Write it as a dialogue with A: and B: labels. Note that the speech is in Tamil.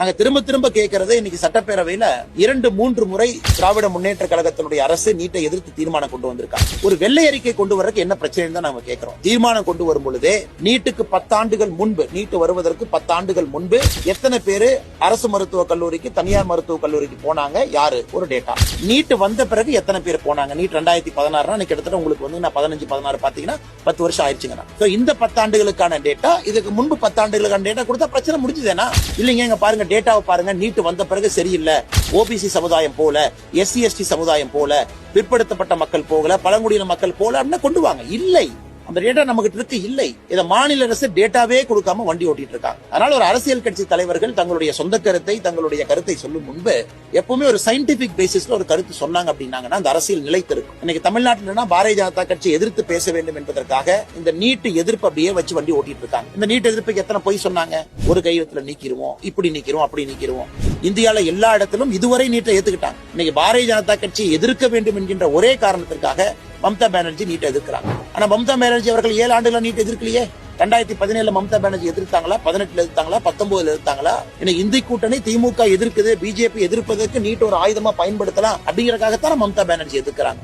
A: நாங்க திரும்ப திரும்ப கேட்கறது இன்னைக்கு சட்டப்பேரவையில 2-3 முறை திராவிட முன்னேற்ற கழகத்தினுடைய அரசு நீட்டை எதிர்த்து தீர்மானம் கொண்டு வந்திருக்காங்க. ஒரு வெள்ளை அறிக்கை கொண்டு வரக்கு என்ன பிரச்சனை தான் நாம கேட்கிறோம். தீர்மானம் கொண்டு வரும் பொழுதே நீட்டுக்கு 10 ஆண்டுகள் முன்பு, நீட்டு வருவதற்கு 10 ஆண்டுகள் முன்பு எத்தனை பேரு அரசு மருத்துவக் கல்லூரிக்கு, தனியார் மருத்துவக் கல்லூரிக்கு போனாங்க, யாரு ஒரு டேட்டா. நீட்டு வந்த பிறகு எத்தனை பேர் போனாங்க. நீட் 2016 கிட்டத்தட்ட உங்களுக்கு வந்து 15-16 பாத்தீங்கன்னா 10 வருஷம் ஆயிடுச்சுங்க. இந்த 10 ஆண்டுகளுக்கான டேட்டா, இதுக்கு முன்பு 10 ஆண்டுகளுக்கான டேட்டா கொடுத்தா பிரச்சனை முடிஞ்சதுனா இல்லைங்க. இங்க பாருங்க, டேட்டாவை பாருங்க. நீட்டு வந்த பிறகு சரியில்லை, ஓபிசி சமுதாயம் போல, எஸ்சி எஸ்டி சமுதாயம் போல, பிற்படுத்தப்பட்ட மக்கள் போகல, பழங்குடியின மக்கள் போல அப்படின்னு கொண்டு வாங்க. இல்லை, அந்த டேட்டா நமக்கு இருக்கு. இல்லை, இதை மாநில அரசு டேட்டாவே கொடுக்காம வண்டி ஓட்டிட்டு இருக்காங்க. அதனால ஒரு அரசியல் கட்சி தலைவர்கள் தங்களுடைய சொந்த கருத்தை, தங்களுடைய கருத்தை சொல்லும் முன்பு எப்பவுமே ஒரு சயின்டிபிக் பேசிஸ்ல ஒரு கருத்து சொன்னாங்க அப்படின்னாங்கன்னா அந்த அரசியல் நிலைத்திருக்கும். இன்னைக்கு தமிழ்நாட்டில் பாரதிய ஜனதா கட்சி எதிர்த்து பேச வேண்டும் என்பதற்காக இந்த நீட்டு எதிர்ப்பு அப்படியே வச்சு வண்டி ஓட்டிட்டு இருக்காங்க. இந்த நீட் எதிர்ப்புக்கு எத்தனை பொய் சொன்னாங்க. ஒரு கையெழுத்துல நீக்கிடுவோம், இப்படி நீக்கிறோம், அப்படி நீக்கிறோம். இந்தியால எல்லா இடத்திலும் இதுவரை நீட்டை ஏத்துக்கிட்டாங்க. இன்னைக்கு பாரதிய ஜனதா கட்சி எதிர்க்க வேண்டும் என்கின்ற ஒரே காரணத்திற்காக மம்தா பானர்ஜி நீட்டை எதிர்க்கிறாங்க. ஆனா மம்தா பானர்ஜி அவர்கள் 7 ஆண்டுகள் நீட் எதிர்க்கலையே. 2017 மம்தா பானர்ஜி எதிர்த்தாங்களா, 18 எதிர்த்தாங்களா, 19 எதிர்த்தாங்களா? இந்தி கூட்டணி திமுக எதிர்க்குது, பிஜேபி எதிர்ப்பதற்கு நீட் ஒரு ஆயுதமா பயன்படுத்தலாம் அப்படிங்கறதுக்காகத்தான் மம்தா பானர்ஜி எதிர்க்கிறாங்க.